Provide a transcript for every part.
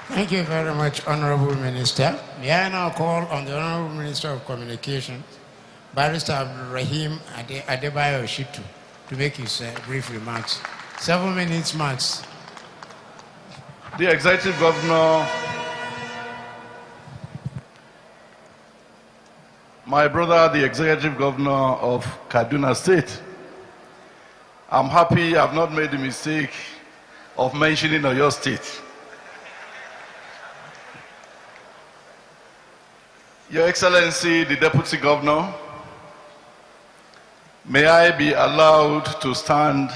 Thank you very much, Honorable Minister. May I now call on the Honorable Minister of Communications, Barrister Abdulrahim Adebayo Shitu, to make his brief remarks. 7 minutes max. The Executive Governor, my brother, the Executive Governor of Kaduna State, I'm happy I've not made the mistake of mentioning Oyo State. Your Excellency, the Deputy Governor, may I be allowed to stand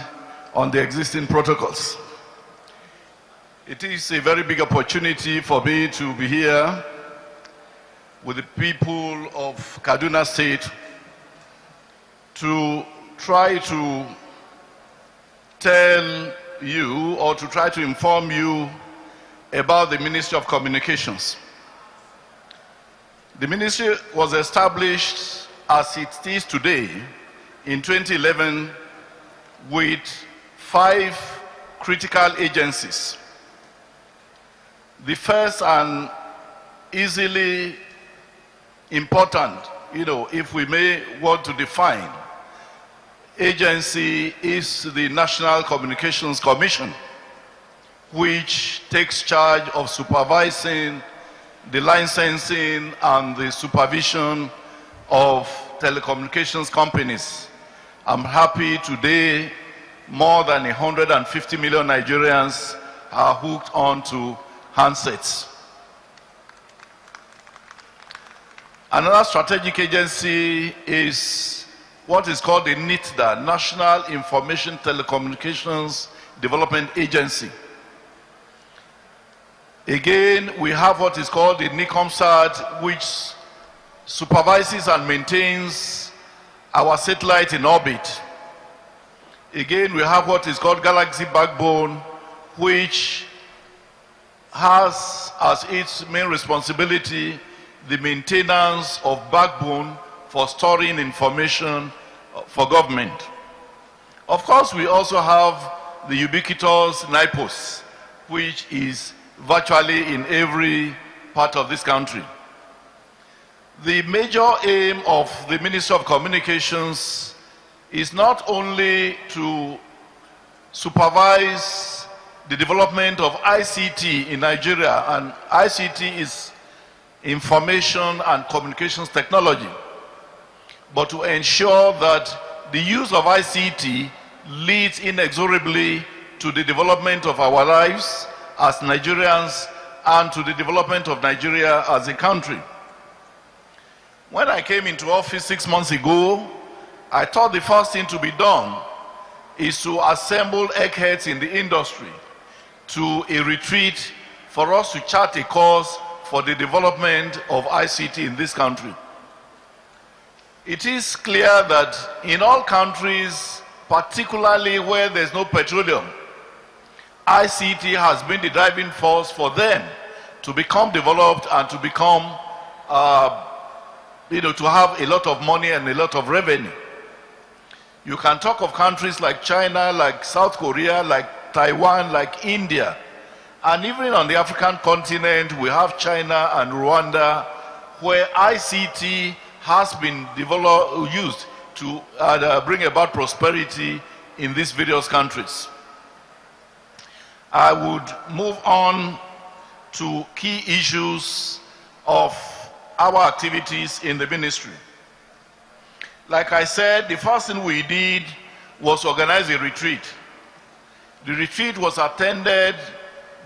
on the existing protocols. It is a very big opportunity for me to be here with the people of Kaduna State to try to tell you or to try to inform you about the Ministry of Communications. The ministry was established as it is today in 2011 with 5 critical agencies. The first and easily important, if we may want to define, agency is the National Communications Commission, which takes charge of supervising the licensing and the supervision of telecommunications companies. I'm happy today more than 150 million Nigerians are hooked onto handsets. Another strategic agency is what is called the NITDA, National Information Telecommunications Development Agency. Again, we have what is called the NICOMSAT, which supervises and maintains our satellite in orbit. Again, we have what is called Galaxy Backbone, which has as its main responsibility the maintenance of backbone for storing information for government. Of course, we also have the ubiquitous NIPOS, which is virtually in every part of this country. The major aim of the Ministry of Communications is not only to supervise the development of ICT in Nigeria, and ICT is information and communications technology, but to ensure that the use of ICT leads inexorably to the development of our lives as Nigerians and to the development of Nigeria as a country. When I came into office 6 months ago, I thought the first thing to be done is to assemble eggheads in the industry to a retreat for us to chart a course for the development of ICT in this country. It is clear that in all countries, particularly where there's no petroleum, ICT has been the driving force for them to become developed and to become, to have a lot of money and a lot of revenue. You can talk of countries like China, like South Korea, like Taiwan, like India. And even on the African continent, we have China and Rwanda, where ICT has been used to bring about prosperity in these various countries. I would move on to key issues of our activities in the ministry. Like I said, the first thing we did was organize a retreat. The retreat was attended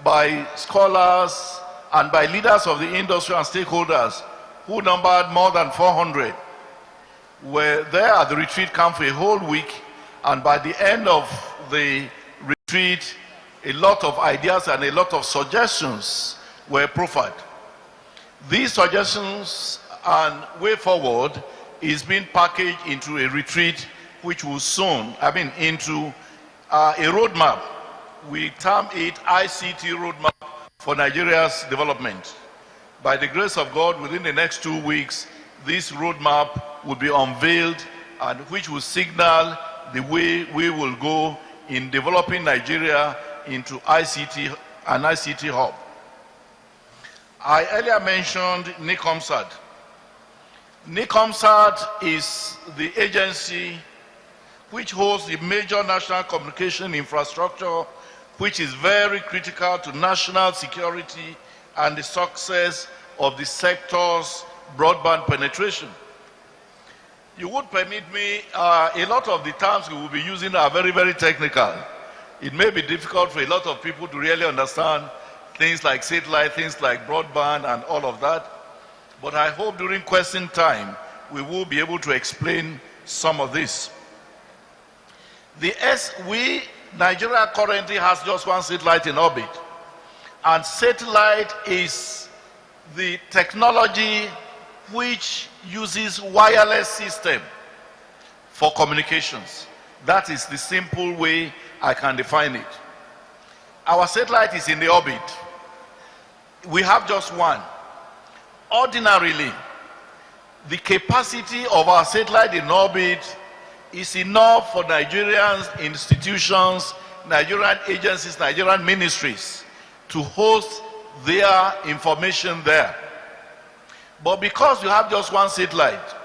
by scholars and by leaders of the industry and stakeholders who numbered more than 400. Were there at the retreat camp for a whole week, and by the end of the retreat, a lot of ideas and a lot of suggestions were proffered. These suggestions and way forward is being packaged into a retreat which will soon, into a roadmap. We term it ICT Roadmap for Nigeria's development. By the grace of God, within the next 2 weeks, this roadmap will be unveiled, and which will signal the way we will go in developing Nigeria into ICT, an ICT hub. I earlier mentioned NICOMSAT. NICOMSAT is the agency which holds the major national communication infrastructure, which is very critical to national security and the success of the sector's broadband penetration. You would permit me, a lot of the terms we will be using are very, very technical. It may be difficult for a lot of people to really understand things like satellite, things like broadband and all of that. But I hope during question time, we will be able to explain some of this. Nigeria currently has just one satellite in orbit. And satellite is the technology which uses wireless system for communications. That is the simple way I can define it. Our satellite is in the orbit. We have just one. Ordinarily, the capacity of our satellite in orbit is enough for Nigerian institutions, Nigerian agencies, Nigerian ministries to host their information there. But because you have just one satellite,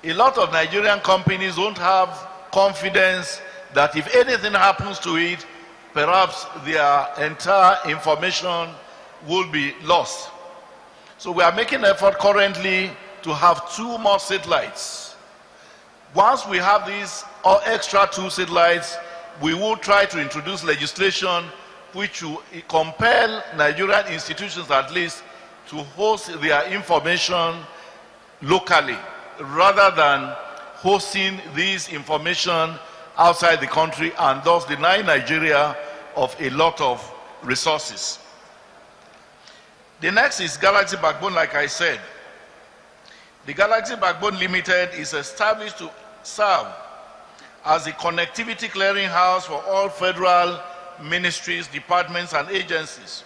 a lot of Nigerian companies don't have confidence that if anything happens to it, perhaps their entire information will be lost. So we are making an effort currently to have 2 more satellites. Once we have these extra 2 satellites, we will try to introduce legislation which will compel Nigerian institutions at least to host their information locally rather than hosting this information outside the country and thus deny Nigeria of a lot of resources. The next is Galaxy Backbone, like I said. The Galaxy Backbone Limited is established to serve as the connectivity clearinghouse for all federal ministries, departments, and agencies,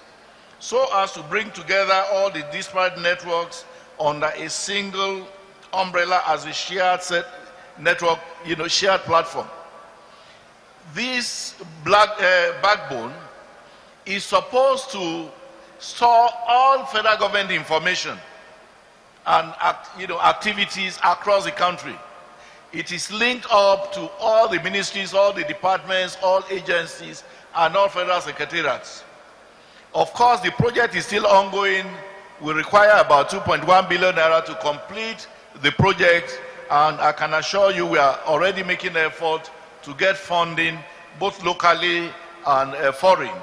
so as to bring together all the disparate networks under a single umbrella as a shared network, shared platform. This backbone is supposed to store all federal government information and activities across the country. It is linked up to all the ministries, all the departments, all agencies, and all federal secretariats. Of course, the project is still ongoing. We require about 2.1 billion naira to complete the project, and I can assure you we are already making an effort to get funding, both locally and foreign,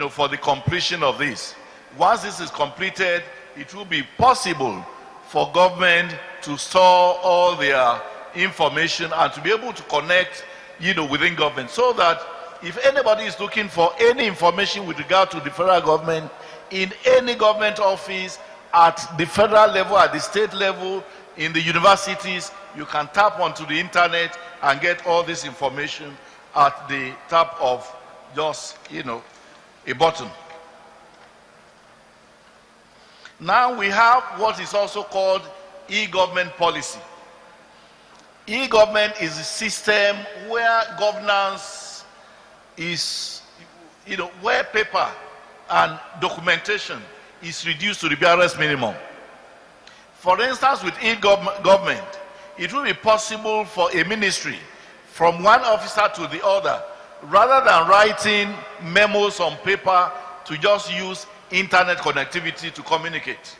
for the completion of this. Once this is completed, it will be possible for government to store all their information and to be able to connect, within government, so that if anybody is looking for any information with regard to the federal government in any government office, at the federal level, at the state level, in the universities, you can tap onto the internet and get all this information at the tap of just, a button. Now we have what is also called e-government policy. E-government is a system where governance is, where paper and documentation is reduced to the barest minimum. For instance, with e-government, it will be possible for a ministry from one officer to the other, rather than writing memos on paper, to just use internet connectivity to communicate.